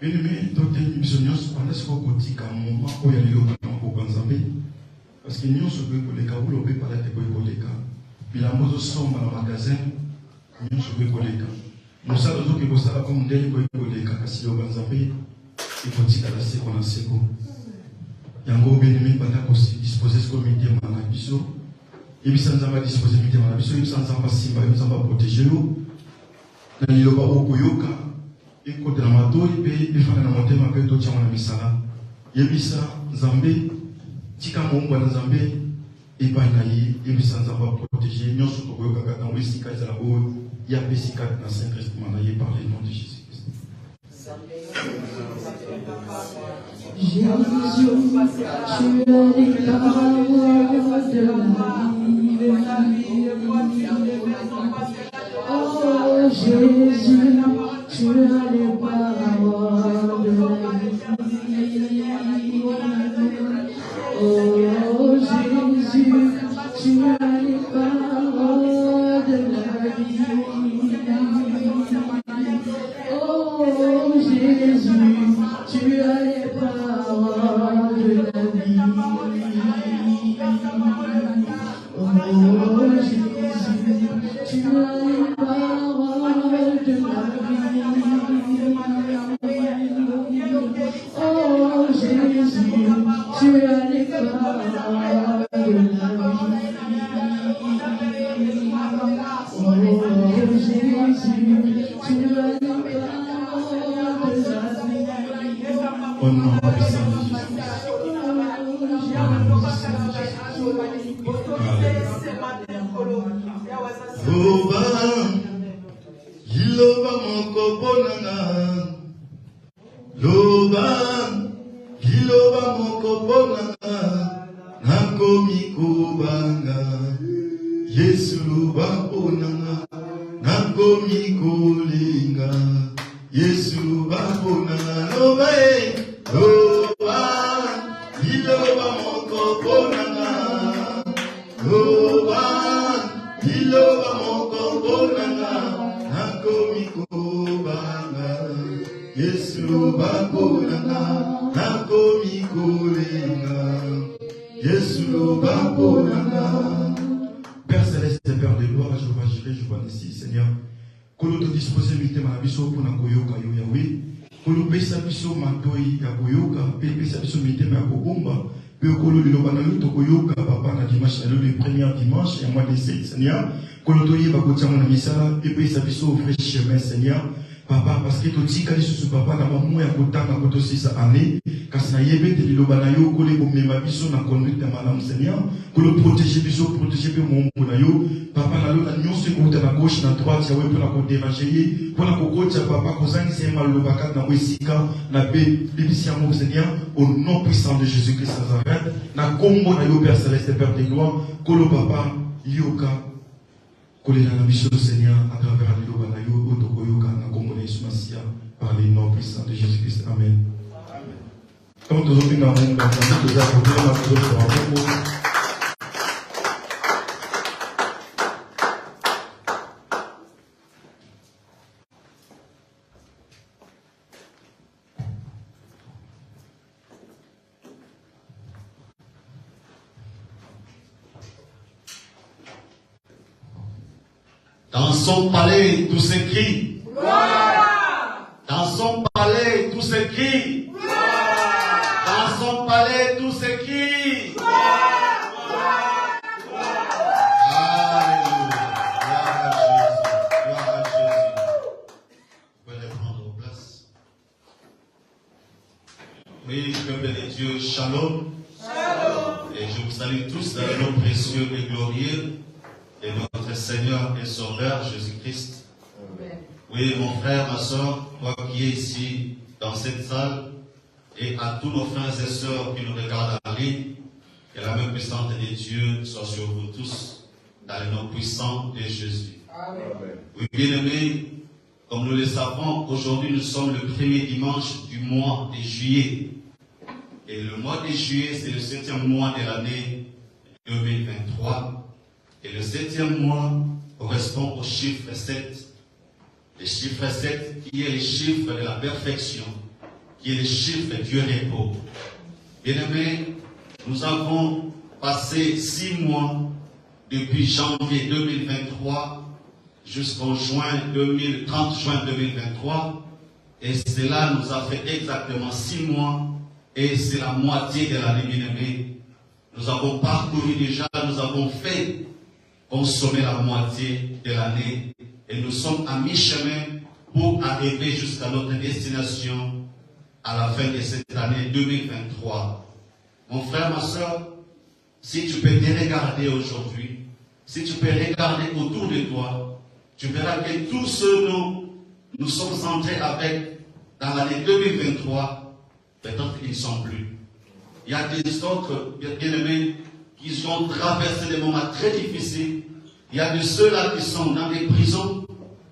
Bien aimé, donc une mission, pendant ce qu'on dit qu'à un moment où il y a les locaux pour Banzambé, parce que nous sommes pour les cas où l'on peut parler de les cas. Puis la mode sombre dans le magasin, nous sommes pour les cas. Nous savons que vous savez comme des les cas, si le Banzambé, il faut dire à la seconde seconde. Il y a un gros bien aimé, pendant aussi disposer ce comité dans la biseau. Et puis sans avoir disposer ce comité dans la biseau, et puis sans avoir simba, et puis sans avoir protéger nous. Dans le loba au Koyoka. Écoute la mato, et puis il faut que la montée m'appelle tout le monde misala. Yebisa Zambé, Tika Mongwa na Zambé, et pas naïe, et puis sans avoir protégé, nous sommes au Koyoka dans le Sika Zalabo, il y a Pessika dans Saint-Christ manaïe par le nom de Jésus-Christ. Jésus, tu es les paroles de la vie. Oh Jésus, tu as les paroles de la vie. Oh Jésus, tu as les paroles de la vie. Oh Jésus, tu as les paroles de la vie. Oh Jésus, tu as les paroles de la vie. Oh Jésus, tu as les paroles de la vie. Oh Jésus, tu as les paroles de la vie. Au nom puissant de Jésus-Christ. Loba, Loba moko bonanga. Loba, Loba moko bonanga. Nakomi kubanga. Yesu loba bonanga. Nakomi kolinga. Yesu loba bonanga. Loba, Loba, Loba moko bonanga. Loba, Loba moko bonanga. Nakomi kubanga. Yesu loba bonanga. Nakomi kolinga. Yesu loba bonanga. Père Céleste, Père de gloire, je vois gérer, je vois ici, Seigneur. Que nous te disposions de ma biso pour na koyoka yo Yahweh. Que nous pesa biso matoi ya koyoka, pesa biso mitema ya kobomba. Peu kolo liloba na yo to koyoka papa na dimanche na le premier dimanche et mois de septembre, Seigneur. Que nous toyé ba kotia mon misala, pesa biso au vrai chemin, Seigneur. Papa, parce que tu dis que tu papa na maman ya kotanga koto 6 années, kasi na yebe te liloba na yo kole ko mema biso na conduite ya madame Seigneur, que le protéger biso, protéger pe mon na yo, papa na lo na nyonso ko na gauche na droite ya we pour na ko déranger, pour na ko kotia papa ko zangi se mal lo bakat na wesika na be bibisi mon Seigneur, au nom puissant de Jésus-Christ Nazareth, na kombo na yo Père Céleste Père de gloire, kolo papa yoka kole na biso Seigneur à travers liloba na yo otoko yoka na kombo na Yesu Masia par les noms puissants de Jésus-Christ. Amen. Comme nous avons vu dans le monde, nous avons vu dans dans son palais, tout s'écrit. Dans son palais, tout s'écrit. Dans son palais, tout s'écrit. Alléluia. Gloire à Jésus. Vous pouvez prendre place. Oui, peuple de Dieu, shalom. Et je vous salue tous dans le nom précieux et glorieux de notre Seigneur et Sauveur Jésus-Christ. Oui, mon frère, ma soeur, toi qui es ici dans cette salle, et à tous nos frères et sœurs qui nous regardent en ligne, que la main puissante de Dieu soit sur vous tous, dans le nom puissant de Jésus. Amen. Oui, bien-aimés, comme nous le savons, aujourd'hui nous sommes le premier dimanche du mois de juillet. Et le mois de juillet, c'est le 7e mois de l'année 2023. Et le 7e mois correspond au chiffre 7. Le chiffre 7 qui est le chiffre de la perfection. qui est le chiffre du repos. Bien-aimés, nous avons passé 6 mois depuis janvier 2023 jusqu'au 30 juin 2023, et cela nous a fait exactement 6 mois, et c'est la moitié de l'année, bien-aimés. Nous avons parcouru déjà, nous avons fait consommer la moitié de l'année, et nous sommes à mi-chemin pour arriver jusqu'à notre destination à la fin de cette année 2023. Mon frère, ma soeur, si tu peux te regarder aujourd'hui, si tu peux regarder autour de toi, tu verras que tous ceux dont nous sommes entrés avec dans l'année 2023, peut-être qu'ils ne sont plus. Il y a des autres bien-aimés qui ont traversé des moments très difficiles. Il y a de ceux-là qui sont dans des prisons.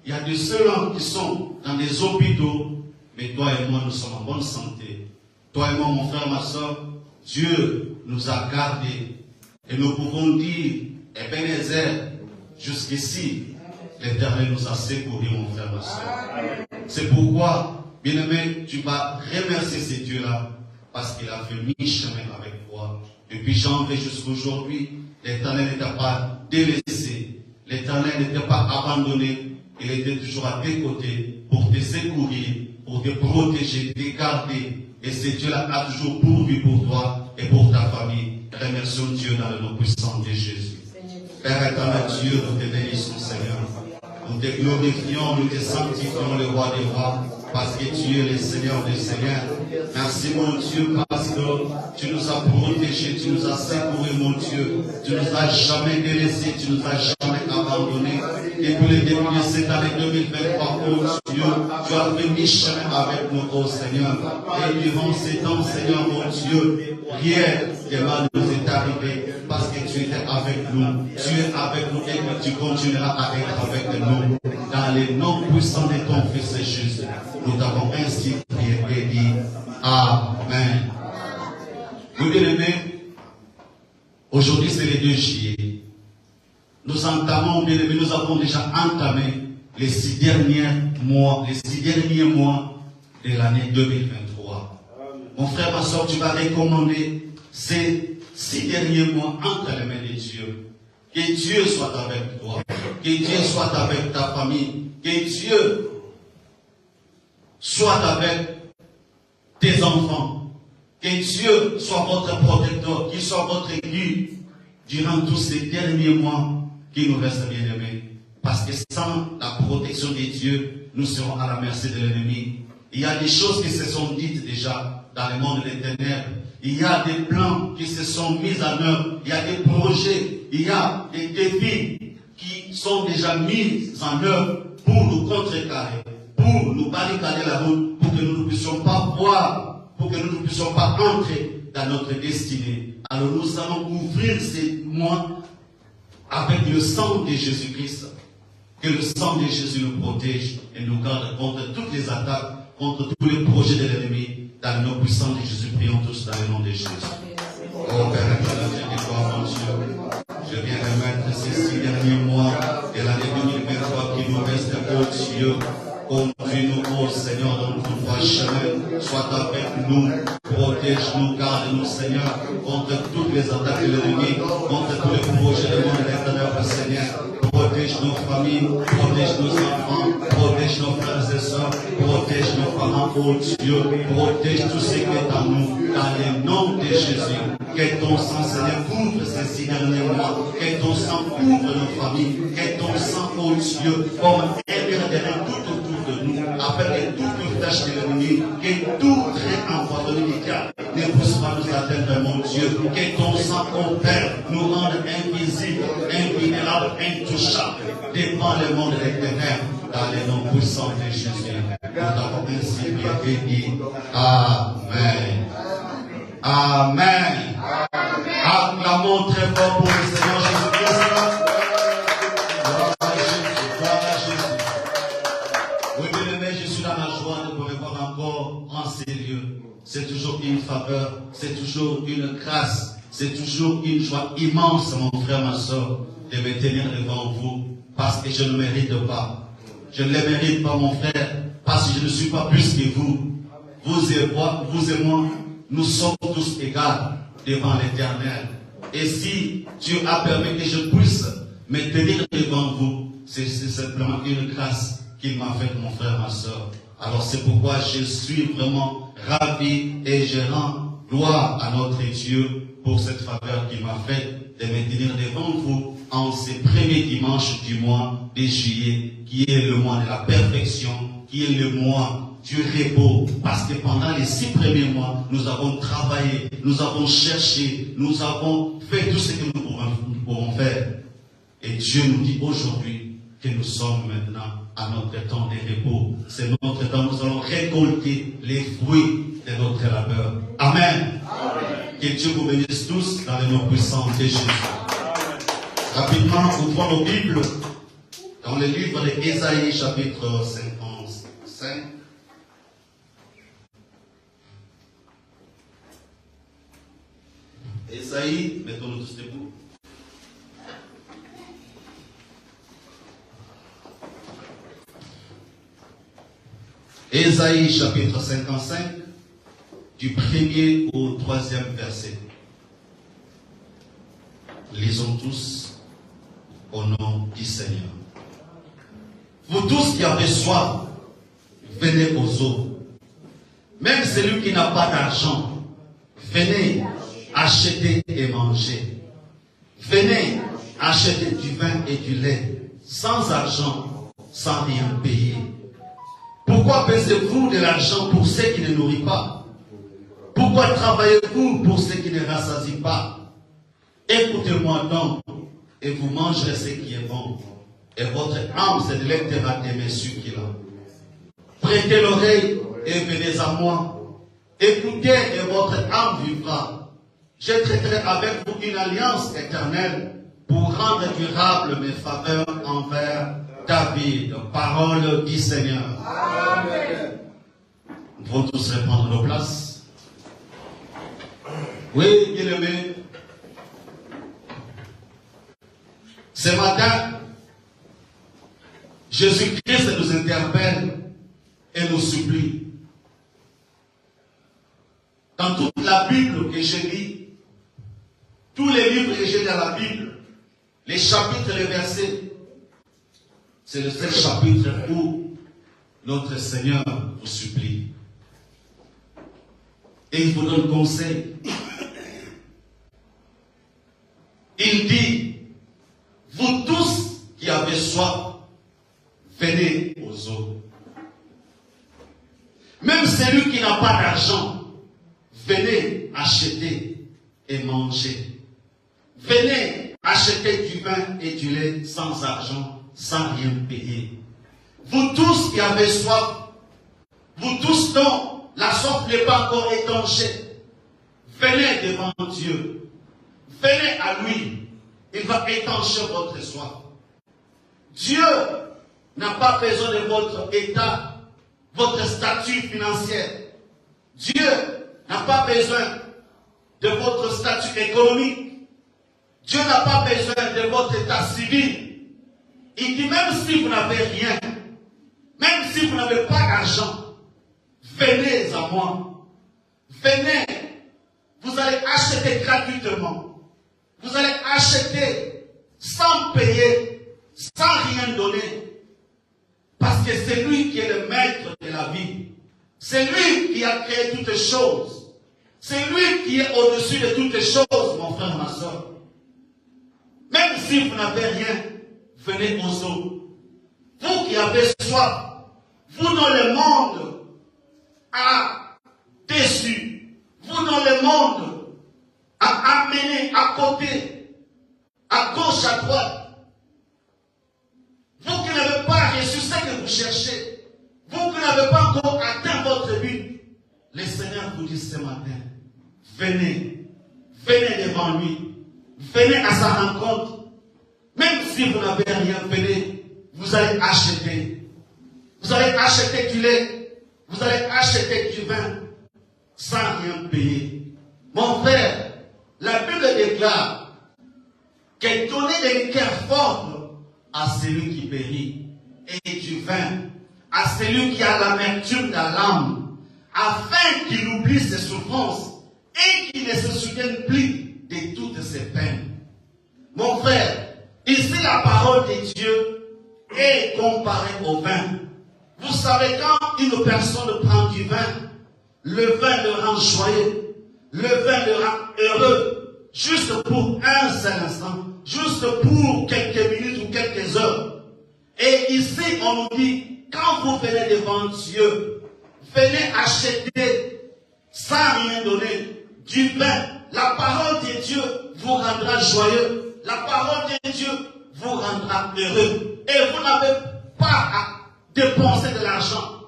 Il y a de ceux-là qui sont dans des hôpitaux. Mais toi et moi, nous sommes en bonne santé. Toi et moi, mon frère, ma soeur, Dieu nous a gardés. Et nous pouvons dire, Ebenezer, jusqu'ici, l'Éternel nous a secourus, mon frère, ma soeur. C'est pourquoi, bien-aimé, tu vas remercier ce Dieu-là, parce qu'il a fait mi-chemin avec toi. Depuis janvier jusqu'à aujourd'hui, l'Éternel ne t'a pas délaissé. L'Éternel ne t'a pas abandonné. Il était toujours à tes côtés pour te secourir, pour te protéger, te garder. Et ce Dieu-là a toujours pourvu pour toi et pour ta famille. Remercions Dieu dans le nom puissant de Jésus. Père éternel Dieu, nous te bénissons, Seigneur. Nous te glorifions, nous te sanctifions, le roi des rois, parce que tu es le Seigneur des seigneurs. Merci, mon Dieu, parce que tu nous as protégés, tu nous as secourus, mon Dieu. Tu nous as jamais délaissés, tu nous as jamais abandonnés. Depuis le début de cette année 2023, oh Dieu, tu as fait mi-chemin avec nous, oh Seigneur. Et durant ces temps, Seigneur, mon Dieu, rien de mal nous est arrivé, parce que tu étais avec nous. Tu es avec nous et que tu continueras à être avec nous. Dans les noms puissants de ton Fils Jésus, nous t'avons ainsi prié et dit Amen. Vous bien-aimés, aujourd'hui c'est le 2 juillet. Nous entamons, bien-aimés, nous avons déjà entamé les 6 derniers mois de l'année 2023. Mon frère, ma soeur, tu vas recommander ces 6 derniers mois entre les mains de Dieu. Que Dieu soit avec toi. Que Dieu soit avec ta famille. Que Dieu soit avec tes enfants. Que Dieu soit votre protecteur. Qu'il soit votre guide durant tous ces derniers mois qui nous restent, bien-aimés. Parce que sans la protection de Dieu, nous serons à la merci de l'ennemi. Il y a des choses qui se sont dites déjà dans le monde des ténèbres. Il y a des plans qui se sont mis en œuvre. Il y a des projets. Il y a des défis qui sont déjà mis en œuvre pour nous contrecarrer, pour nous barricader la route, pour que nous ne puissions pas voir, pour que nous ne puissions pas entrer dans notre destinée. Alors nous allons ouvrir ces mois avec le sang de Jésus-Christ. Que le sang de Jésus nous protège et nous garde contre toutes les attaques, contre tous les projets de l'ennemi. Dans le nom puissant de Jésus, prions tous dans le nom de Jésus. Oh Père éternel, je te gloire, mon Dieu. Je viens remettre ces 6 derniers mois de l'année 2023 qui nous reste, oh Dieu. Conduis-nous, oh Seigneur, dans ton droit chemin. Sois avec nous, protège-nous, garde-nous, Seigneur, contre toutes les attaques de l'ennemi, contre tous les projets de monde éternel, Seigneur. Protège nos familles, protège nos enfants, protège nos frères et sœurs, protège nos parents, oh Dieu, protège tout ce qui est en nous, dans le nom de Jésus. Que ton sang, Seigneur, couvre ces 6 derniers mois, que ton sang couvre nos familles, que ton sang, oh Dieu, comme un gardien tout autour de nous, afin que toute tâche de l'ennemi, que tout trait empoisonné ne puisse pas nous atteindre, mon Dieu, que ton sang, oh Père, nous rende invisibles, invulnérables, intouchables, devant le monde éternel, dans les noms puissants de Jésus. Nous t'avons ainsi prié et dit Amen. Amen. Acclamons très fort pour le Seigneur Jésus-Christ. Gloire à Jésus, gloire à Jésus. Oui, bien-aimé, je suis dans la joie de vous revoir encore en ces lieux. C'est toujours une faveur, c'est toujours une grâce, c'est toujours une joie immense, mon frère, ma soeur, de me tenir devant vous, parce que je ne mérite pas. Je ne le mérite pas, mon frère, parce que je ne suis pas plus que vous. vous et moi, nous sommes tous égaux devant l'Éternel. Et si Dieu a permis que je puisse me tenir devant vous, c'est simplement une grâce qu'il m'a faite, mon frère, ma soeur. Alors c'est pourquoi je suis vraiment ravi et je rends gloire à notre Dieu pour cette faveur qu'il m'a faite de me tenir devant vous en ces premiers dimanches du mois de juillet, qui est le mois de la perfection, qui est le mois du repos, parce que pendant les 6 premiers mois, nous avons travaillé, nous avons cherché, nous avons fait tout ce que nous pouvons faire. Et Dieu nous dit aujourd'hui que nous sommes maintenant à notre temps de repos. C'est notre temps, nous allons récolter les fruits de notre labeur. Amen. Amen. Que Dieu vous bénisse tous dans le nom puissant de Jésus. Rapidement, ouvrons nos Bibles dans le livre d'Ésaïe, chapitre 55. Ésaïe, mettons-nous tous debout. Ésaïe, chapitre 55, du 1er au 3e verset. Lisons tous au nom du Seigneur. Vous tous qui avez soif, venez aux eaux. Même celui qui n'a pas d'argent, venez acheter et manger. Venez acheter du vin et du lait, sans argent, sans rien payer. Pourquoi pesez-vous de l'argent pour ceux qui ne nourrissent pas? Pourquoi travaillez-vous pour ceux qui ne rassasient pas? Écoutez-moi donc, et vous mangerez ce qui est bon, et votre âme se délectera des messieurs qu'il a. Prêtez l'oreille et venez à moi. Écoutez et votre âme vivra. Je traiterai avec vous une alliance éternelle pour rendre durable mes faveurs envers David. Parole du Seigneur. Amen. Nous devons tous reprendre nos places. Oui, bien-aimés. Ce matin, Jésus-Christ nous interpelle et nous supplie. Dans toute la Bible que je lis, tous les livres que j'ai dans la Bible, les chapitres et les versets, c'est le seul chapitre où notre Seigneur vous supplie. Et il vous donne conseil. Il dit, vous tous qui avez soif, venez aux eaux. Même celui qui n'a pas d'argent, venez acheter et manger. Venez acheter du vin et du lait sans argent, sans rien payer. Vous tous qui avez soif, vous tous dont la soif n'est pas encore étanchée, venez devant Dieu. Venez à lui. Il va étancher votre soif. Dieu n'a pas besoin de votre état, votre statut financier. Dieu n'a pas besoin de votre statut économique. Dieu n'a pas besoin de votre état civil. Il dit même si vous n'avez rien, même si vous n'avez pas d'argent, venez à moi. Venez. Vous allez acheter gratuitement. Vous allez acheter sans payer, sans rien donner. Parce que c'est lui qui est le maître de la vie. C'est lui qui a créé toutes les choses. C'est lui qui est au-dessus de toutes les choses, mon frère, ma soeur. Même si vous n'avez rien, venez aux eaux. Vous qui avez soif, vous dont le monde a déçu, vous dont le monde a amené à côté, à gauche, à droite. Vous qui n'avez pas reçu ce que vous cherchez, vous qui n'avez pas encore atteint votre but, le Seigneur vous dit ce matin, venez, venez devant lui, venez à sa rencontre. Même si vous n'avez rien, venez, vous allez acheter. Vous allez acheter du lait, vous allez acheter du vin, sans rien payer. Mon frère, la Bible déclare que donner des cœurs forts à celui qui périt et du vin, à celui qui a l'amertume dans l'âme, à afin qu'il oublie ses souffrances et qu'il ne se souvienne plus de toutes ses peines. Mon frère, ici la parole de Dieu est comparée au vin. Vous savez, quand une personne prend du vin, le vin le rend joyeux, le vin le rend heureux, juste pour un seul instant, juste pour quelques minutes ou quelques heures. Et ici, on nous dit, quand vous venez devant Dieu, venez acheter sans rien donner du vin. La parole de Dieu vous rendra joyeux. La parole de Dieu vous rendra heureux. Et vous n'avez pas à dépenser de l'argent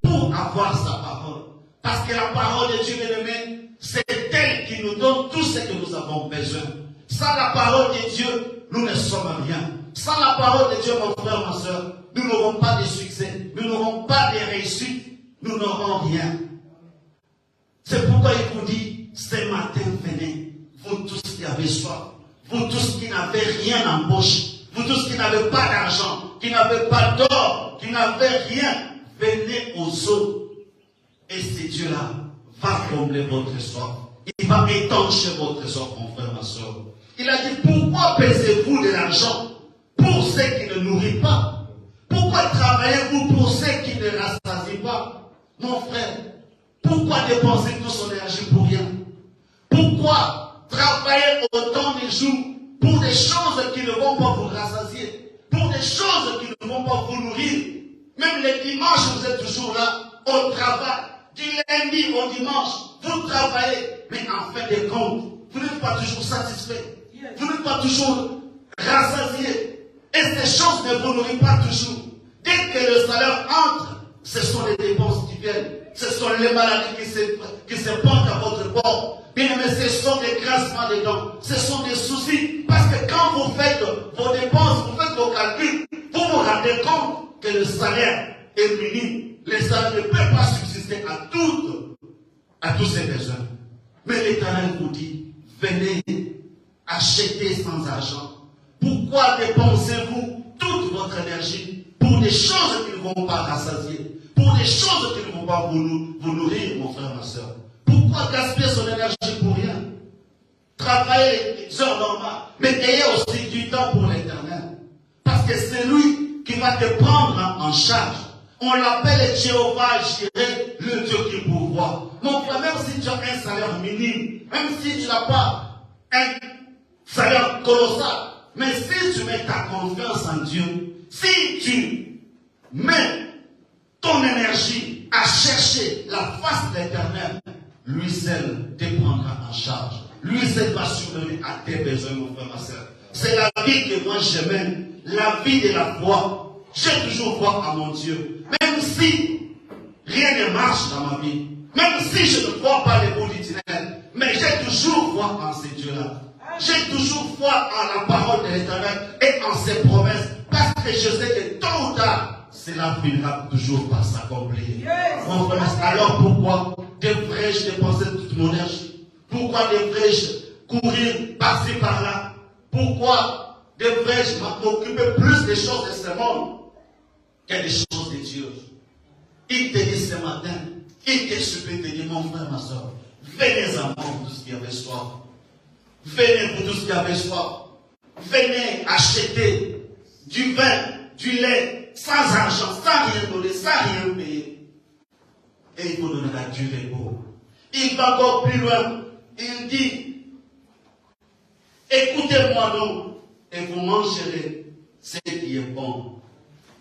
pour avoir sa parole. Parce que la parole de Dieu, bien-aimé, c'est elle qui nous donne tout ce que nous avons besoin. Sans la parole de Dieu, nous ne sommes rien. Sans la parole de Dieu, mon frère, ma soeur, nous n'aurons pas de succès, nous n'aurons pas de réussite, nous n'aurons rien. C'est pourquoi il vous dit, ce matin, venez, vous tous qui avez soif, vous tous qui n'avez rien en poche, vous tous qui n'avez pas d'argent, qui n'avez pas d'or, qui n'avez rien, venez aux eaux. Et ce Dieu-là va combler votre soif. Il va étancher votre soif, mon frère, ma soeur. Il a dit, pourquoi pesez-vous de l'argent pour ceux qui ne nourrissent pas? Pourquoi travaillez-vous pour ceux qui ne rassasient pas? Mon frère, pourquoi dépenser toute son énergie pour rien? Pourquoi travailler autant de jours pour des choses qui ne vont pas vous rassasier, pour des choses qui ne vont pas vous nourrir? Même les dimanches, vous êtes toujours là, au travail, du lundi au dimanche, vous travaillez, mais en fin de compte, vous n'êtes pas toujours satisfait, vous n'êtes pas toujours rassasié. Et ces choses ne vous nourrissent pas toujours. Dès que le salaire entre, ce sont les dépenses qui viennent. Ce sont les maladies qui se pointent à votre corps. Bien aimé, ce sont des grincements de dents. Ce sont des soucis. Parce que quand vous faites vos dépenses, vous faites vos calculs, vous vous rendez compte que le salaire est minime. Le salaire ne peut pas subsister à tous ces besoins. Mais l'Éternel vous dit, venez acheter sans argent. Pourquoi dépensez-vous toute votre énergie pour des choses qui ne vont pas rassasier, pour des choses qui ne vont pas vous nourrir, mon frère, ma soeur? Pourquoi gaspiller son énergie pour rien? Travaillez les heures normales, mais ayez aussi du temps pour l'Éternel. Parce que c'est lui qui va te prendre en charge. On l'appelle Jéhovah Jireh, le Dieu qui pourvoit. Mon frère, même si tu as un salaire minime, même si tu n'as pas un salaire colossal, mais si tu mets ta confiance en Dieu, si tu mets ton énergie à chercher la face de l'Éternel, lui seul te prendra en charge. Lui seul va subvenir à tes besoins, mon frère, ma soeur. C'est la vie que moi je mène, la vie de la foi. J'ai toujours foi à mon Dieu. Même si rien ne marche dans ma vie, même si je ne vois pas les bouts du tunnel, mais j'ai toujours foi en ces dieux-là. J'ai toujours foi en la parole de l'Éternel et en ses promesses, parce que je sais que tôt ou tard, cela finira toujours par s'accomplir. Yes. Mon frère, alors pourquoi devrais-je dépenser toute mon énergie? Pourquoi devrais-je courir par-ci par-là? Pourquoi devrais-je m'occuper plus des choses de ce monde que des choses de Dieu? Il te dit ce matin, il te supplie, te dit, mon frère, ma soeur, venez à moi, vous tous qui avez soif. Venez, vous tous qui avez soif. Venez acheter du vin, du lait, sans argent, sans rien donner, sans rien payer. Et il vous donnera du repos. Il va encore plus loin. Il dit, écoutez-moi donc, et vous mangerez ce qui est bon.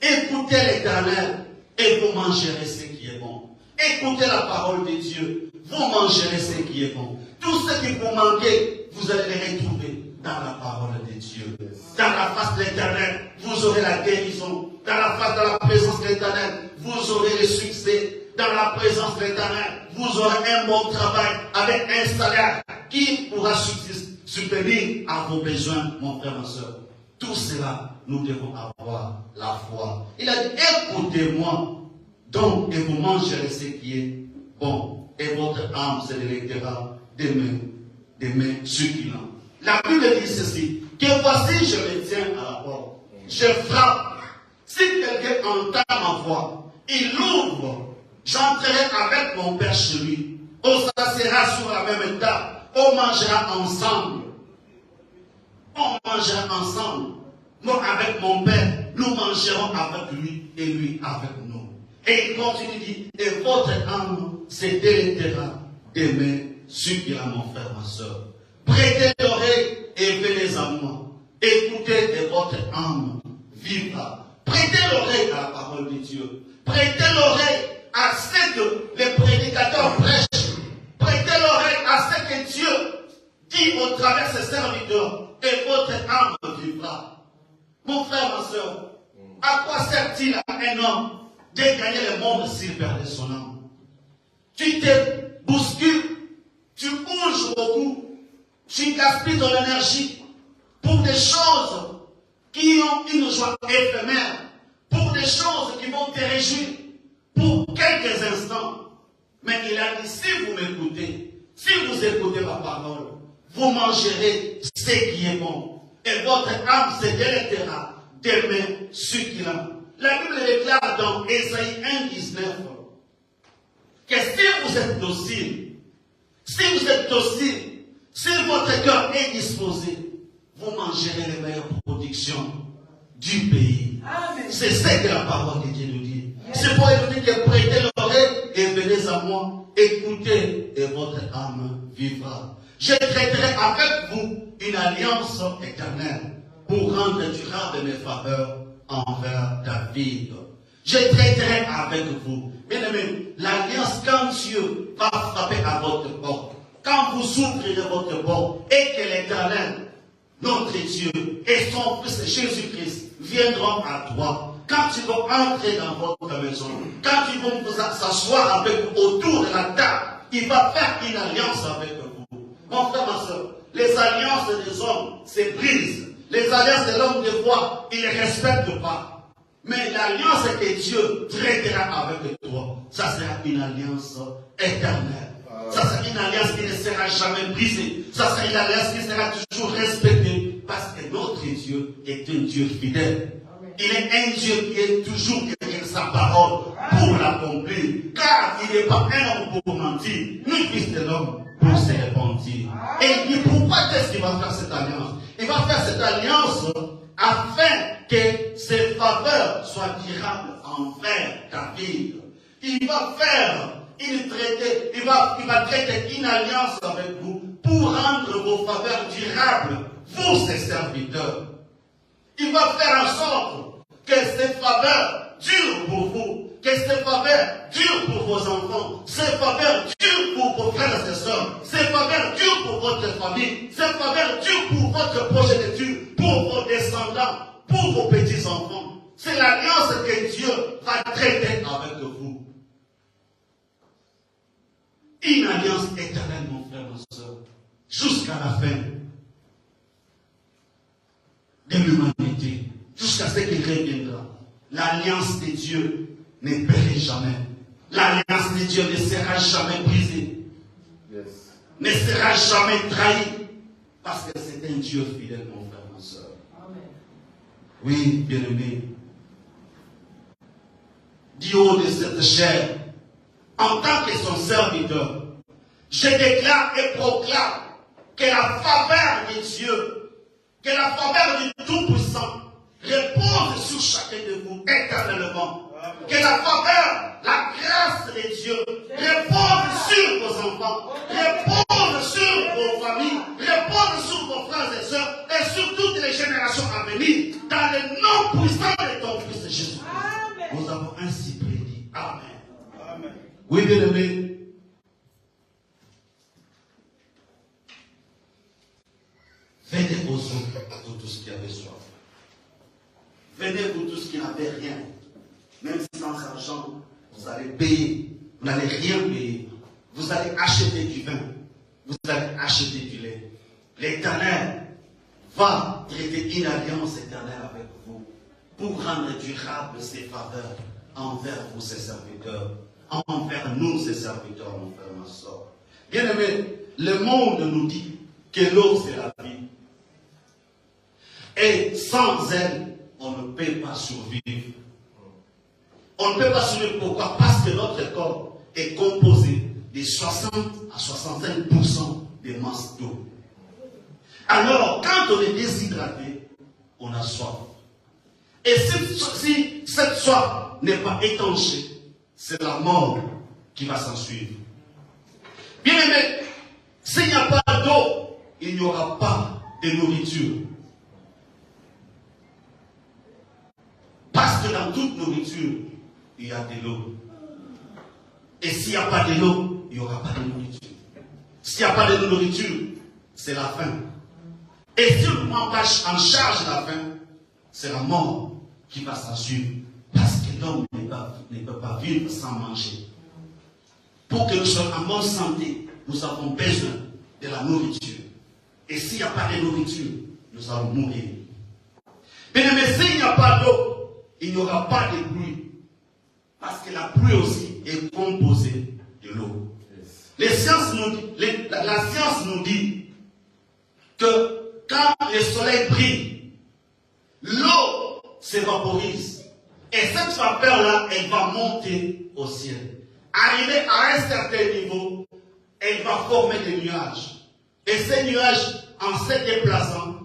Écoutez l'Éternel, et vous mangerez ce qui est bon. Écoutez la parole de Dieu, vous mangerez ce qui est bon. Tout ce qui vous manquez, vous allez les retrouver dans la parole de Dieu. Dans la face de l'Éternel, vous aurez la guérison. Dans la face de la présence de l'Éternel, vous aurez le succès. Dans la présence de l'Éternel, vous aurez un bon travail avec un salaire qui pourra subvenir à vos besoins, mon frère, ma soeur. Tout cela, nous devons avoir la foi. Il a dit, écoutez-moi, donc, et vous mangerez ce qui est bon, et votre âme se délectera des mains succulentes. La Bible dit ceci, que voici, je me tiens à la porte, je frappe. Si quelqu'un entend ma voix, il ouvre J'entrerai avec mon Père chez lui. On s'assera sur la même table. On mangera ensemble. On mangera ensemble. Moi avec mon Père, nous mangerons avec lui et lui avec nous. Et il continue de dire, et votre âme se délectera d'aimer ceux qui aiment mon frère, ma soeur. Prêtez l'oreille et venez à moi. Écoutez et votre âme vivra. Prêtez l'oreille à la parole de Dieu. Prêtez l'oreille à ce que les prédicateurs prêchent. Prêtez l'oreille à ce que Dieu dit au travers de ses serviteurs. Et votre âme vivra. Mon frère, ma soeur, à quoi sert-il à un homme de gagner le monde s'il perdait son âme? Tu te bouscules, tu bouges beaucoup, tu gaspilles ton énergie pour des choses qui ont une joie éphémère, pour des choses qui vont te réjouir pour quelques instants. Mais il a dit, si vous m'écoutez, si vous écoutez ma parole, vous mangerez ce qui est bon. Et votre âme se délectera d'aimer ceux qui l'aiment. La Bible déclare dans Ésaïe 1,19 que si vous êtes docile, si votre cœur est disposé, vous mangerez les meilleures productions du pays. C'est ce que la parole de Dieu nous dit. C'est pour nous dire que prêtez l'oreille et venez à moi, écoutez et votre âme vivra. Je traiterai avec vous une alliance éternelle pour rendre durable mes faveurs envers David. Je traiterai avec vous. Bien aimé, l'alliance, quand Dieu va frapper à votre porte, quand vous ouvrirez votre porte et que l'Éternel, notre Dieu et son Fils Jésus-Christ viendront à toi, quand ils vont entrer dans votre maison, quand ils vont vous s'asseoir avec vous autour de la table, il va faire une alliance avec vous. Mon frère, ma soeur, les alliances des hommes se brisent. Les alliances de l'homme, des fois, ils ne les respectent pas. Mais l'alliance que Dieu traitera avec toi, ça sera une alliance éternelle. Ça sera une alliance qui ne sera jamais brisée. Ça sera une alliance qui sera toujours respectée. Parce que notre Dieu est un Dieu fidèle. Il est un Dieu qui est toujours derrière sa parole pour l'accomplir. Car il n'est pas un homme pour mentir, ni fils de l'homme pour se repentir. Et il dit, pourquoi est-ce qu'il va faire cette alliance? Il va faire cette alliance afin que ses faveurs soient durables envers David. Il va faire une traité, il va traiter une alliance avec vous pour rendre vos faveurs durables, vous ses serviteurs. Il va faire en sorte que ces faveurs durent pour vous, que ces faveurs durent pour vos enfants, ces faveurs durent pour vos frères et sœurs, ces faveurs durent pour votre famille, ces faveurs durent pour votre progéniture, pour vos descendants, pour vos petits-enfants. C'est l'alliance que Dieu va traiter avec vous. Une alliance éternelle, mon frère, ma soeur, jusqu'à la fin de l'humanité, jusqu'à ce qu'il reviendra. L'alliance de Dieu ne périt jamais. L'alliance de Dieu ne sera jamais brisée. Ne sera jamais trahie. Parce que c'est un Dieu fidèle, mon frère, ma soeur. Oui, bien-aimé. Du haut de cette chair, en tant que son serviteur, je déclare et proclame que la faveur de Dieu, que la faveur du Tout-Puissant repose sur chacun de vous éternellement. Que la faveur, la grâce de Dieu repose sur vos enfants, repose sur vos familles, repose sur vos frères et sœurs et sur toutes les générations à venir, dans le nom puissant de ton Fils Jésus. Nous avons ainsi prédit. Amen. Amen. Oui, bien-aimés. Venez aux autres, vous tous qui avez soif. Venez vous tous qui n'avez rien. Même sans argent, vous allez payer. Vous n'allez rien payer. Vous allez acheter du vin. Vous allez acheter du lait. L'Éternel va traiter une alliance éternelle avec vous pour rendre durable ses faveurs envers vous, ses serviteurs. Envers nous, ses serviteurs, mon frère, ma soeur. Bien aimé, le monde nous dit que l'eau, c'est la vie. Et sans elle, on ne peut pas survivre. On ne peut pas soulever. Pourquoi? Parce que notre corps est composé de 60 à 65% de masse d'eau. Alors, quand on est déshydraté, on a soif. Et si cette soif n'est pas étanchée, c'est la mort qui va s'en suivre. Bien aimé, s'il n'y a pas d'eau, il n'y aura pas de nourriture. Parce que dans toute nourriture, il y a de l'eau. Et s'il n'y a pas de l'eau, il n'y aura pas de nourriture. S'il n'y a pas de nourriture, c'est la faim. Et si on ne prend pas en charge la faim, c'est la mort qui va s'en suivre. Parce que l'homme ne peut pas vivre sans manger. Pour que nous soyons en bonne santé, nous avons besoin de la nourriture. Et s'il n'y a pas de nourriture, nous allons mourir. Mais s'il n'y a pas d'eau, il n'y aura pas de pluie. Parce que la pluie aussi est composée de l'eau. La science nous dit que quand le soleil brille, l'eau s'évaporise. Et cette vapeur-là, elle va monter au ciel. Arriver à un certain niveau, elle va former des nuages. Et ces nuages, en se déplaçant,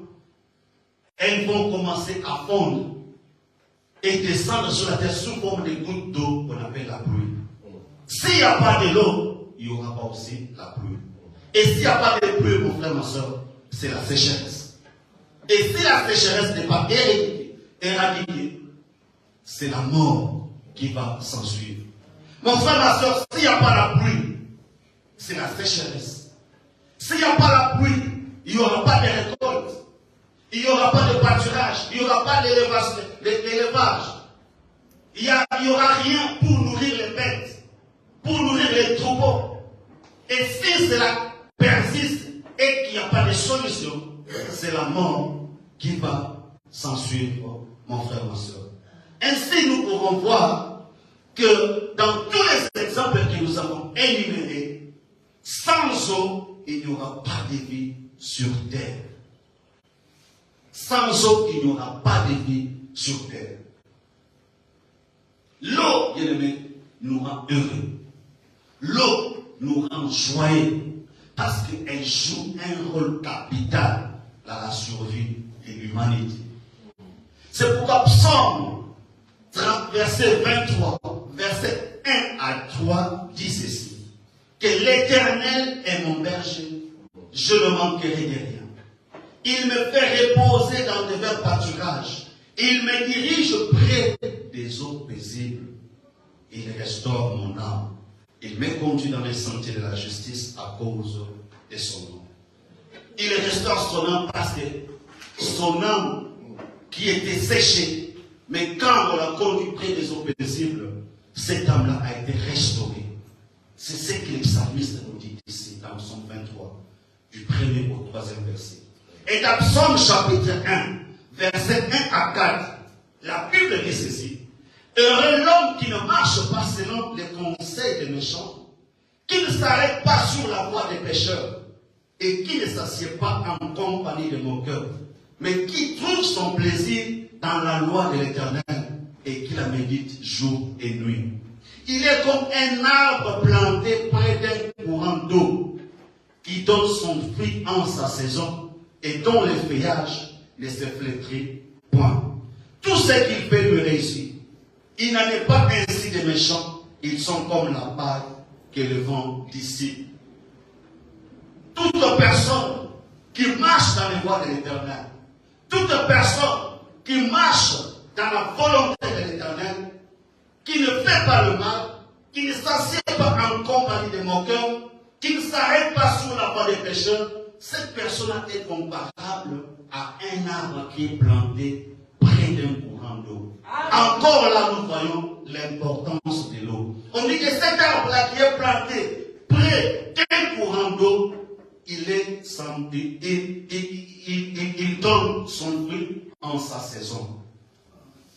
elles vont commencer à fondre et descendre sur la terre sous forme de gouttes d'eau qu'on appelle la pluie. S'il n'y a pas de l'eau, il n'y aura pas aussi la pluie. Et s'il n'y a pas de pluie, mon frère, ma soeur, c'est la sécheresse. Et si la sécheresse n'est pas éradiquée, c'est la mort qui va s'en suivre. Mon frère, ma soeur, s'il n'y a pas la pluie, c'est la sécheresse. S'il n'y a pas la pluie, il n'y aura pas de récolte. Il n'y aura pas de pâturage. Il n'y aura pas d'élevage. Il n'y aura rien pour nourrir les bêtes, pour nourrir les troupeaux. Et si cela persiste et qu'il n'y a pas de solution, c'est la mort qui va s'en suivre, mon frère, ma soeur. Ainsi, nous pourrons voir que dans tous les exemples que nous avons énumérés, sans eau, il n'y aura pas de vie sur terre. Sans eau, il n'y aura pas de vie sur terre. L'eau, bien aimé, nous rend heureux. L'eau nous rend joyeux parce qu'elle joue un rôle capital dans la survie de l'humanité. C'est pourquoi Psaume 30, verset 23, verset 1 à 3 dit ceci: que l'Éternel est mon berger, je ne manquerai de rien. Il me fait reposer dans de verts pâturages. Il me dirige près des eaux paisibles. Il restaure mon âme. Il me conduit dans les sentiers de la justice à cause de son nom. Il restaure son âme parce que son âme qui était séchée, mais quand on l'a conduit près des eaux paisibles, cette âme-là a été restaurée. C'est ce que le psalmiste nous dit ici dans Psaume 23, du 1er au 3e verset. Et dans Psaume chapitre 1, verset 1 à 4, la Bible dit ceci: heureux l'homme qui ne marche pas selon les conseils des méchants, qui ne s'arrête pas sur la voie des pécheurs, et qui ne s'assied pas en compagnie de moqueurs, mais qui trouve son plaisir dans la loi de l'Éternel, et qui la médite jour et nuit. Il est comme un arbre planté près d'un courant d'eau, qui donne son fruit en sa saison, et dont les feuillages ne se flétrit point. Tout ce qu'il fait lui réussit. Il n'en est pas ainsi des méchants, ils sont comme la paille que le vent dissipe. Toute personne qui marche dans les voies de l'Éternel, toute personne qui marche dans la volonté de l'Éternel, qui ne fait pas le mal, qui ne s'assied pas en compagnie des moqueurs, qui ne s'arrête pas sur la voie des pécheurs, cette personne est comparable à un arbre qui est planté près d'un courant d'eau. Encore là, nous voyons l'importance de l'eau. On dit que cet arbre-là qui est planté près d'un courant d'eau, il donne son fruit en sa saison.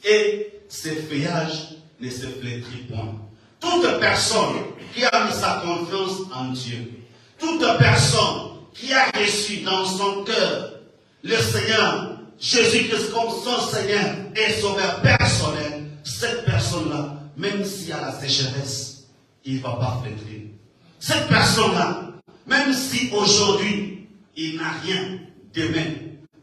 Et ses feuillages ne se flétrissent point. Toute personne qui a mis sa confiance en Dieu, toute personne qui a reçu dans son cœur le Seigneur Jésus-Christ comme son Seigneur et Sauveur personnel, cette personne-là même s'il y a la sécheresse, il ne va pas flétrir. Cette personne-là, même si aujourd'hui, il n'a rien, demain,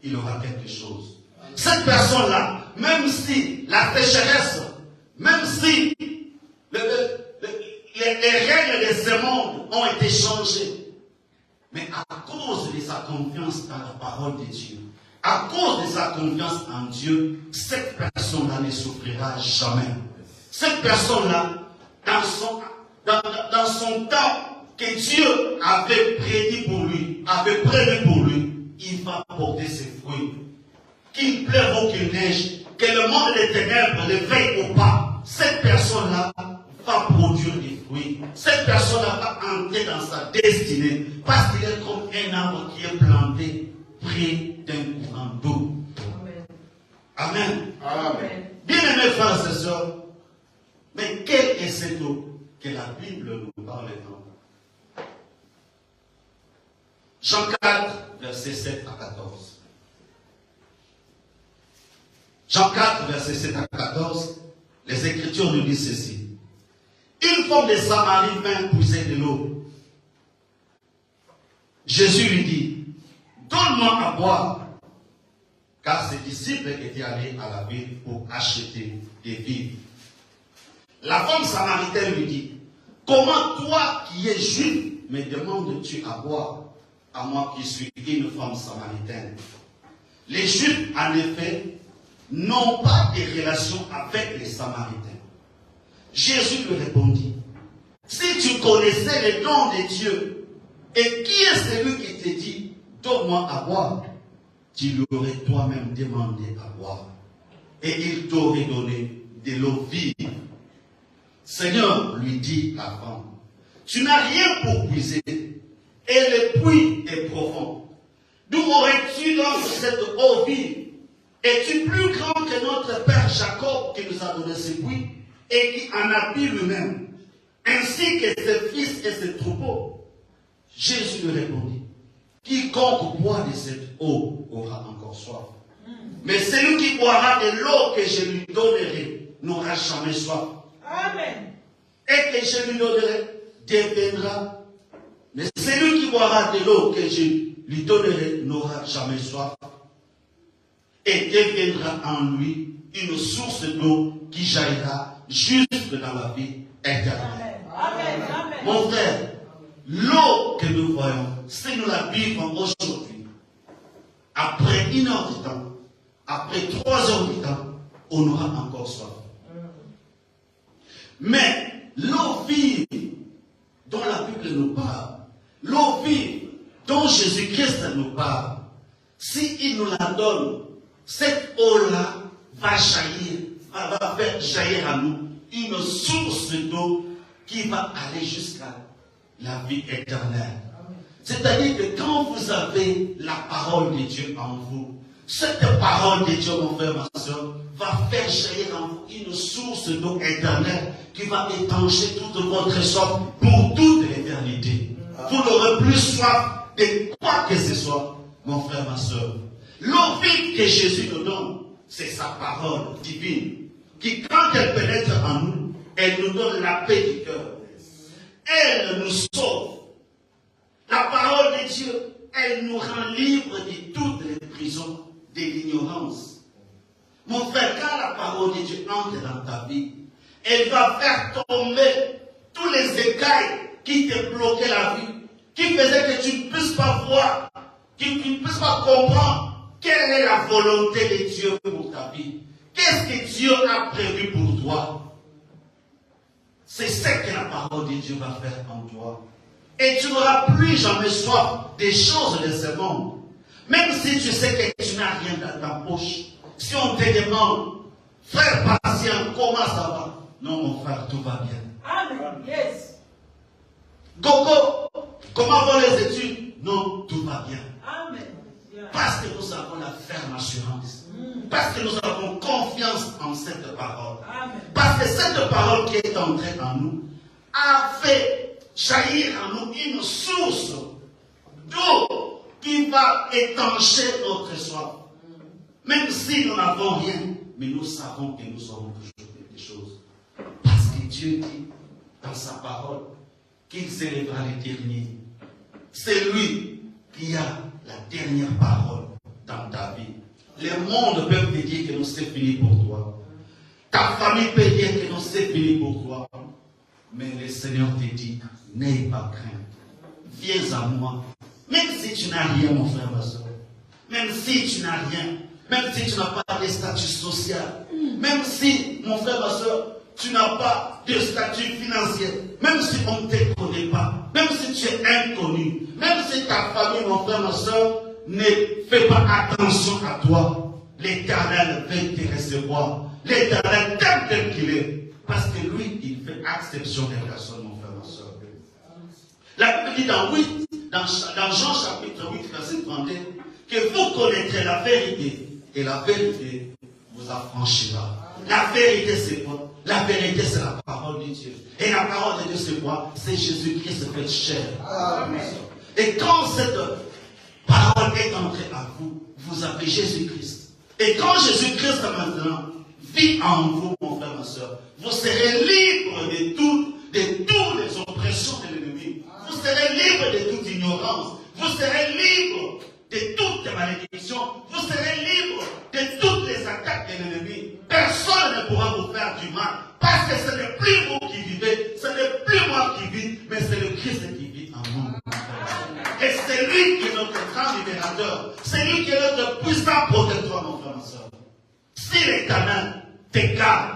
il aura quelque chose. Cette personne-là, même si la sécheresse, même si les règles de ce monde ont été changées, mais à cause de sa confiance dans la parole de Dieu, à cause de sa confiance en Dieu, cette personne-là ne souffrira jamais. Cette personne-là, dans son temps que Dieu avait prédit pour lui, avait prévu pour lui, il va porter ses fruits. Qu'il pleuve ou qu'il neige, que le monde des ténèbres le veille ou pas, cette personne-là va produire des fruits. Cette personne-là va entrer dans sa destinée parce qu'il est comme un arbre qui est planté près d'un courant d'eau. Amen. Amen. Bien-aimés frères et sœurs, mais quelle est cette eau que la Bible nous parle dans Jean 4, versets 7 à 14. Jean 4, versets 7 à 14, les Écritures nous disent ceci. Une femme de Samarie vint puiser de l'eau. Jésus lui dit, donne-moi à boire, car ses disciples étaient allés à la ville pour acheter des vivres. La femme samaritaine lui dit, comment toi qui es juif me demandes-tu à boire, à moi qui suis une femme samaritaine? Les Juifs, en effet, n'ont pas de relation avec les Samaritains. Jésus lui répondit, si tu connaissais les dons de Dieu, et qui est celui qui te dit, donne-moi à boire, tu l'aurais toi-même demandé à boire, et il t'aurait donné de l'eau vive. Seigneur, lui dit la femme, tu n'as rien pour puiser, et le puits est profond. D'où aurais-tu donc cette eau vive? Es-tu plus grand que notre père Jacob qui nous a donné ce puits et qui en a bu lui-même, ainsi que ses fils et ses troupeaux? Jésus lui répondit, quiconque boit de cette eau aura encore soif. Mais celui qui boira de l'eau que je lui donnerai n'aura jamais soif. Amen. Et que je lui donnerai deviendra. Mais celui qui boira de l'eau que je lui donnerai n'aura jamais soif. Et deviendra en lui une source d'eau qui jaillira jusque dans la vie éternelle. Amen. Amen. Mon frère, l'eau que nous voyons, si nous la buvons aujourd'hui, après 1 heure du temps, après 3 heures du temps, on aura encore soif. Mais l'eau vive dont la Bible nous parle, l'eau vive dont Jésus-Christ nous parle, s'il nous la donne, cette eau-là va jaillir, va faire jaillir à nous une source d'eau qui va aller jusqu'à la vie éternelle. C'est-à-dire que quand vous avez la parole de Dieu en vous, cette parole de Dieu, mon frère, ma soeur, va faire jaillir en vous une source d'eau éternelle qui va étancher toute votre soif pour toute l'éternité. Vous n'aurez plus soif de quoi que ce soit, mon frère, ma soeur. L'eau vive que Jésus nous donne, c'est sa parole divine, qui quand elle pénètre en nous, elle nous donne la paix du cœur. Elle nous sauve. La parole de Dieu, elle nous rend libres de toutes les prisons de l'ignorance. Mon frère, quand la parole de Dieu entre dans ta vie, elle va faire tomber tous les écailles qui te bloquaient la vie, qui faisaient que tu ne puisses pas voir, que tu ne puisses pas comprendre quelle est la volonté de Dieu pour ta vie. Qu'est-ce que Dieu a prévu pour toi? C'est ce que la parole de Dieu va faire en toi. Et tu n'auras plus jamais soif des choses de ce monde. Même si tu sais que tu n'as rien dans ta poche. Si on te demande, frère patient, comment ça va? Non, mon frère, tout va bien. Amen. Yes. Gogo, comment vont les études? Non, tout va bien. Amen. Parce que nous avons la ferme assurance. Parce que nous avons confiance en cette parole. Amen. Parce que cette parole qui est entrée en nous a fait jaillir en nous une source d'eau qui va étancher notre soif. Même si nous n'avons rien, mais nous savons que nous aurons toujours quelque chose. Parce Dieu dit dans sa parole qu'il s'élèvera les derniers. C'est lui qui a la dernière parole dans ta vie. Les mondes peuvent te dire que non, c'est fini pour toi. Ta famille peut dire que non, c'est fini pour toi. Mais le Seigneur te dit, n'aie pas crainte. Viens à moi. Même si tu n'as rien, mon frère, ma soeur. Même si tu n'as rien. Même si tu n'as pas de statut social. Même si, mon frère, ma soeur, tu n'as pas de statut financier. Même si on ne te connaît pas. Même si tu es inconnu. Même si ta famille, mon frère, ma soeur, ne fait pas attention à toi. L'Éternel veut te recevoir. L'Éternel t'aime tel qu'il est. Parce que lui, il fait exception des personnes, mon frère, ma soeur. La Bible dit dans Jean chapitre 8, verset 32, que vous connaîtrez la vérité. Et la vérité vous affranchira. La vérité, c'est quoi? La vérité, c'est la parole de Dieu. Et la parole de Dieu, c'est quoi? C'est Jésus-Christ fait chair. Amen. Et quand cette parole est entrée à vous, vous avez Jésus-Christ. Et quand Jésus-Christ maintenant vit en vous, mon frère, ma soeur, vous serez libre de toutes les oppressions de l'ennemi. Vous serez libre de toute ignorance. Vous serez libre de toutes les malédictions. Vous serez libre de toutes les attaques de l'ennemi. Personne ne pourra vous faire du mal. Parce que ce n'est plus vous qui vivez, ce n'est plus moi qui vis, mais c'est le Christ qui vit en nous. Et c'est lui qui est notre grand libérateur. C'est lui qui est notre puissant protecteur, mon frère, ma soeur. Si l'Éternel t'égale,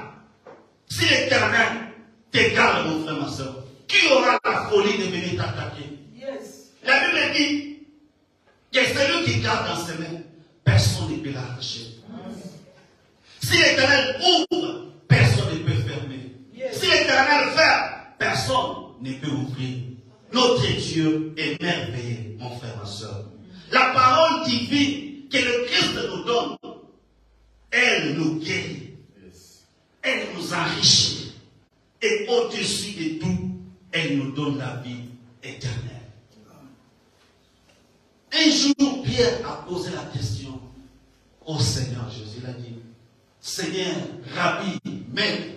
mon frère, ma soeur, qui aura la folie de venir t'attaquer? Yes. La Bible dit que celui qui garde dans ses mains, personne ne peut l'arracher. Si l'Éternel ouvre, personne ne peut fermer. Yes. Si l'Éternel ferme, personne ne peut ouvrir. Notre Dieu est merveilleux, mon frère, ma soeur. La parole divine que le Christ nous donne, elle nous guérit. Yes. Elle nous enrichit. Et au-dessus de tout, elle nous donne la vie éternelle. Un jour, Pierre a posé la question au Seigneur Jésus. Il a dit, Seigneur, Rabbi, Maître,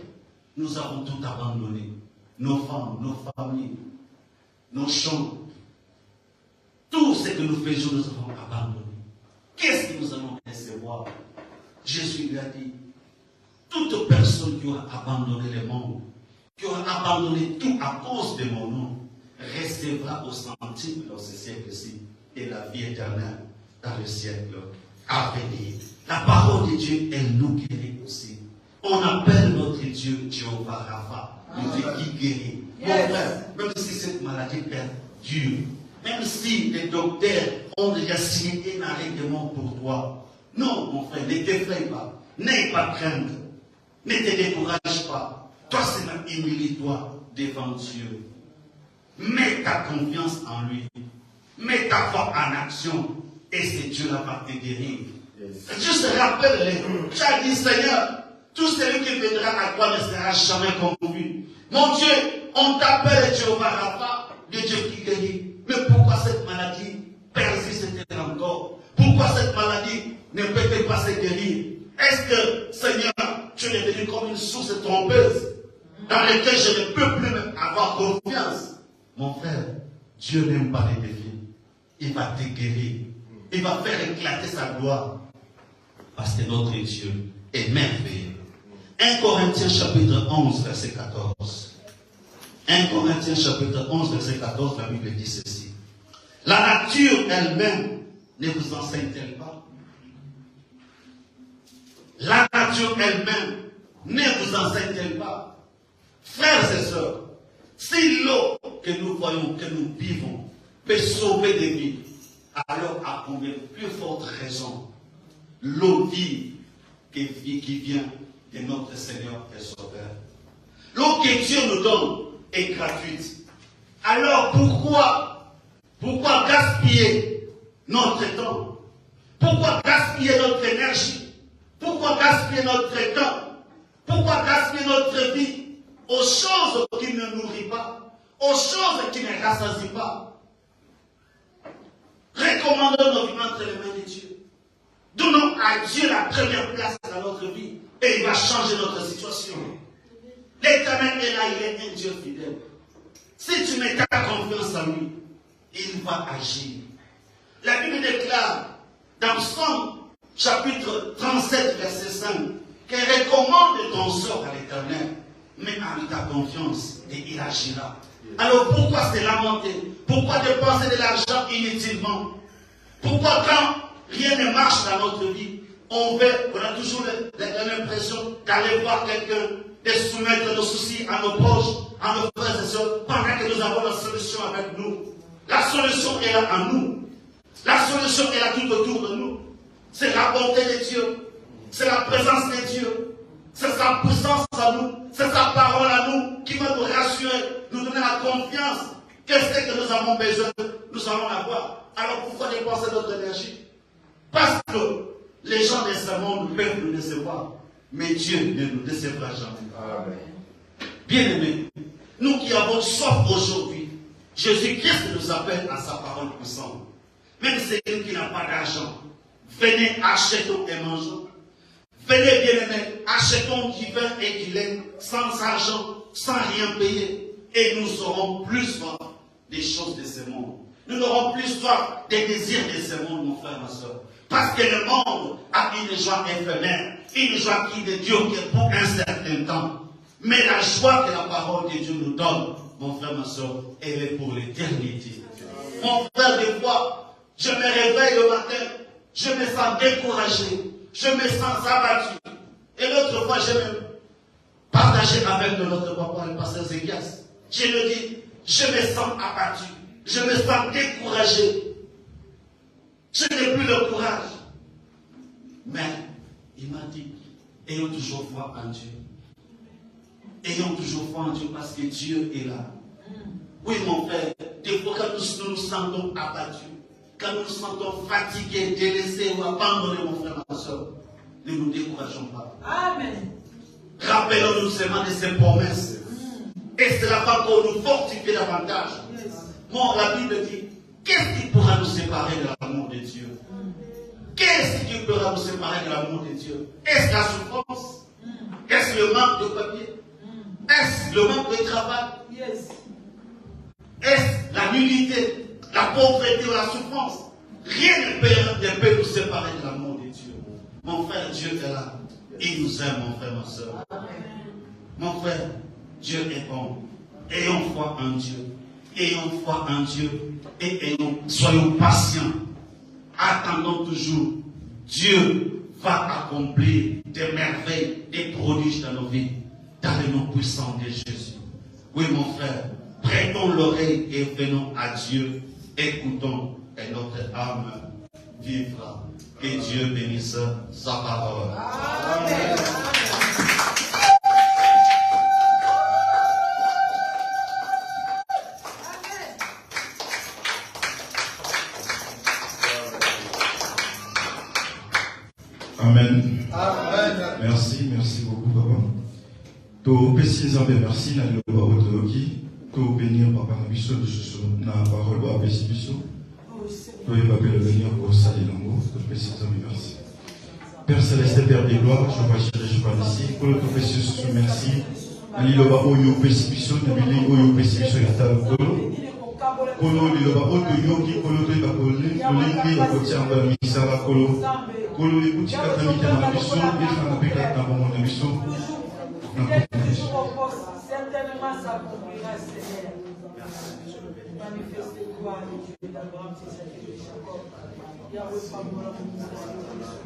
nous avons tout abandonné. Nos femmes, nos familles, nos champs. Tout ce que nous faisions, nous avons abandonné. Qu'est-ce que nous allons recevoir? Jésus lui a dit, toute personne qui aura abandonné le monde, qui aura abandonné tout à cause de mon nom, recevra au centime dans ce siècle-ci et la vie éternelle dans le siècle à venir. La parole de Dieu, elle nous guérit aussi. On appelle notre Dieu Jéhovah Rapha, le Dieu qui guérit. Mon frère, même si cette maladie perdure, même si les docteurs ont déjà signé un arrêtement pour toi, non, mon frère, ne t'effraie pas, n'aie pas crainte, ne te décourage pas. Toi seulement, humilie-toi devant Dieu. Mets ta confiance en lui. Mets ta foi en action. Et c'est Dieu là va te guérir. Yes. Juste rappelle-les. Tu as dit, Seigneur, tout celui qui viendra à toi ne sera jamais confondu. Mon Dieu, on t'appelle Jéhovah Rapha, le Dieu qui guérit. Mais pourquoi cette maladie persiste encore? Pourquoi cette maladie ne peut pas se guérir? Est-ce que, Seigneur, tu es devenu comme une source trompeuse dans laquelle je ne peux plus même avoir confiance? Mon frère, Dieu n'aime pas les défis. Il va te guérir. Il va faire éclater sa gloire. Parce que notre Dieu est merveilleux. 1 Corinthiens chapitre 11, verset 14. 1 Corinthiens chapitre 11, verset 14, la Bible dit ceci. La nature elle-même ne vous enseigne-t-elle pas? La nature elle-même ne vous enseigne-t-elle pas? Frères et sœurs, si l'eau que nous voyons, que nous vivons, peut sauver des vies, alors à combien plus forte raison, l'eau vive qui vient de notre Seigneur et Sauveur. L'eau que Dieu nous donne est gratuite. Alors pourquoi gaspiller notre temps? Pourquoi gaspiller notre énergie? Pourquoi gaspiller notre temps? Pourquoi gaspiller notre vie aux choses qui ne nourrissent pas, aux choses qui ne rassasient pas? Recommandons nos vies entre les mains de Dieu. Donnons à Dieu la première place dans notre vie et il va changer notre situation. L'Éternel est là, il est un Dieu fidèle. Si tu mets ta confiance en lui, il va agir. La Bible déclare dans Psaume chapitre 37, verset 5, qu'elle recommande ton sort à l'Éternel, mets en lui ta confiance et il agira. Alors pourquoi se lamenter? Pourquoi dépenser de l'argent inutilement? Pourquoi quand rien ne marche dans notre vie, on a toujours l'impression d'aller voir quelqu'un, de soumettre nos soucis à nos proches, à nos frères et sœurs, pendant que nous avons la solution avec nous? La solution est là en nous. La solution est là tout autour de nous. C'est la bonté de Dieu. C'est la présence de Dieu. C'est sa puissance à nous. C'est sa parole à nous qui va nous rassurer, nous donner la confiance. Qu'est-ce que nous avons besoin? Nous allons l'avoir. Alors pourquoi dépenser notre énergie? Parce que les gens de ce monde peuvent nous décevoir. Mais Dieu ne nous décevra jamais. Amen. Bien-aimés, nous qui avons soif aujourd'hui, Jésus-Christ nous appelle à sa parole puissante. Même celui qui n'a pas d'argent, venez, achetons et mangeons. Venez, bien-aimés, achetons du vin et du lait, sans argent, sans rien payer. Et nous aurons plus soif des choses de ce monde. Nous n'aurons plus soif des désirs de ce monde, mon frère, ma soeur. Parce que le monde a une joie éphémère, une joie qui ne dure que pour un certain temps. Mais la joie que la parole de Dieu nous donne, mon frère, ma soeur, elle est pour l'éternité. Mon frère, des fois, je me réveille le matin, je me sens découragé, je me sens abattu. Et l'autre fois, j'ai même partagé avec notre papa, le pasteur Zéchias. Je lui dis, je me sens abattu, je me sens découragé. Je n'ai plus le courage. Mais il m'a dit, ayons toujours foi en Dieu. Ayons toujours foi en Dieu parce que Dieu est là. Oui, mon frère, des fois quand nous nous sentons abattus, quand nous nous sentons fatigués, délaissés ou abandonnés, mon frère, ma soeur, ne nous décourageons pas. Amen. Rappelons-nous seulement de ses promesses. Et cela va pour nous fortifier davantage. Bon, la Bible dit, qu'est-ce qui pourra nous séparer de l'amour de Dieu? Qu'est-ce qui pourra nous séparer de l'amour de Dieu? Est-ce la souffrance? Est-ce le manque de papier? Est-ce le manque de travail? Est-ce la nullité, la pauvreté ou la souffrance? Rien ne peut nous séparer de l'amour de Dieu. Mon frère, Dieu est là. Il nous aime, mon frère, ma soeur. Mon frère, Dieu est bon. Ayons foi en Dieu. Ayons foi en Dieu et soyons patients. Attendons toujours. Dieu va accomplir des merveilles, des prodiges dans nos vies, dans le nom puissant de Jésus. Oui, mon frère, prêtons l'oreille et venons à Dieu. Écoutons et notre âme vivra. Que Dieu bénisse sa parole. Amen. Amen. Amen. Merci beaucoup, papa. To pesi nzambe merci na liloba otoyoki to bénir papa na biso lisusu na parole ba pesi biso to yeba pe le bénir pour saler lango to pesi nzambe merci. Père céleste, Père des gloires, je vais chercher, je vais ici. Pour le pesi lisusu merci. Na liloba oyo pesi biso na bili oyo pesi biso ya talo kolo. Kolo liloba otoyoki kolo to yeba kolengi ya kotiamba misala kolo. Kolo ekuti kata mitema na biso, efana pe kata bongo na biso. Certainement ça accomplira, Seigneur. Manifeste gloire de Dieu d'Abraham, c'est ça que je Jacob. Yahweh, Pamela,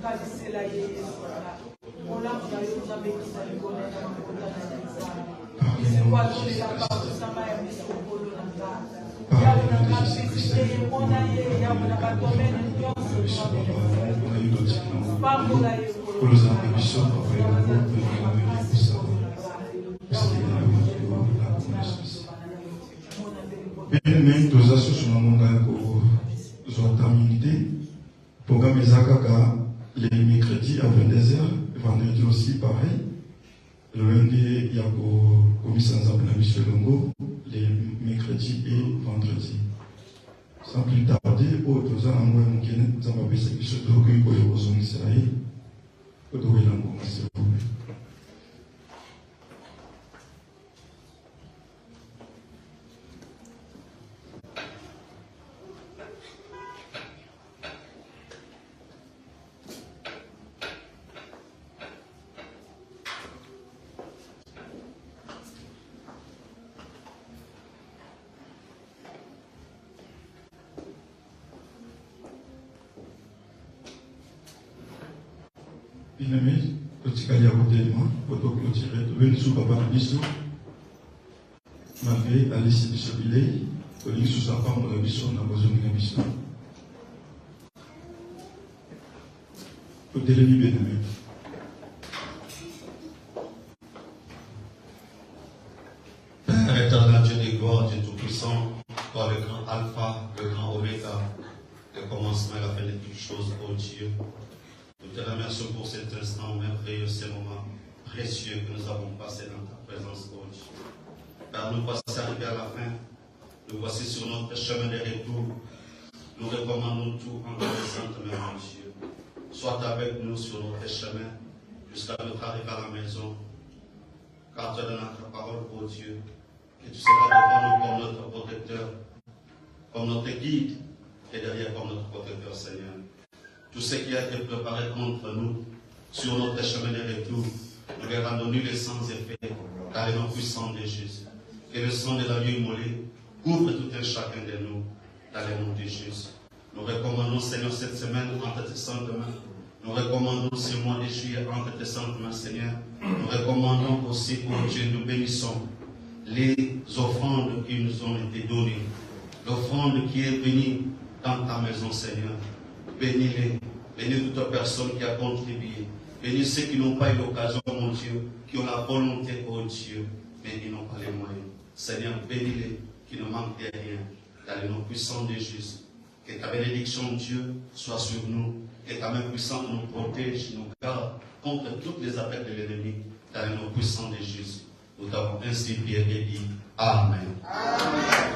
Kalise la Yé, on l'a envoyé aux amis qui s'en connaissent dans le côté de c'est quoi donner la part de sa mère, mais son polo dans la Yahweh n'a pas fixé, on a yé, Yahweh n'a pas domaine, et on se fait. Pas pour la Yé, pour le bien toza susu na monga ya kozwa terminité programme eza kaka les mercredis à 22h, vendredi aussi pareil, lundi ya komisa nzambe na biso elongo les mercredis et vendredi. Sans plus tarder oyo toza na ngo ya mokene nzambe apesa biso tokoki koyo kozongisela ye po tokoyela ngonga s'il vous plaît. Bien-aimé, totikali à côté de moi, pour clôturer, tu veux nous papa biso. Malgré Alice biso bilei, tu veux sous sa femme de biso, na besoin de biso. Tu t'es levé bien-aimé. Père éternel, Dieu de gloire, Dieu tout-puissant, toi le grand alpha, le grand oméga, le commencement et la fin de toutes choses, oh Dieu. Nous te remercions pour cet instant merveilleux, ces moments précieux que nous avons passés dans ta présence, oh Dieu. Car nous voici arrivés à la fin, nous voici sur notre chemin de retour. Nous recommandons tout en ta sainte main, oh Dieu. Sois avec nous sur notre chemin jusqu'à notre arrivée à la maison. Car tu as donné ta parole, oh Dieu, que tu seras devant nous comme notre protecteur, comme notre guide, et derrière comme notre protecteur, Seigneur. Tout ce qui a été préparé contre nous sur notre chemin de retour, nous les rendons nuls et sans effet, car le nom puissant de Jésus. Que le sang de l'agneau immolé couvre tout un chacun de nous, dans le nom de Jésus. Nous recommandons, Seigneur, cette semaine entre tes saintes mains. Nous recommandons ce mois de juillet entre tes saintes mains, Seigneur. Nous recommandons aussi, pour Dieu, nous bénissons les offrandes qui nous ont été données. L'offrande qui est venue dans ta maison, Seigneur. Bénis-les. Bénis toute personne qui a contribué. Bénis ceux qui n'ont pas eu l'occasion, mon Dieu, qui ont la volonté, oh Dieu, mais ils n'ont pas les moyens. Seigneur, bénis-les, qui ne manquent de rien. Dans le nom puissant de Jésus. Que ta bénédiction, Dieu, soit sur nous. Que ta main puissante nous protège, nous garde contre toutes les attaques de l'ennemi. Dans le nom puissant de Jésus. Nous t'avons ainsi prié et dit Amen. Amen.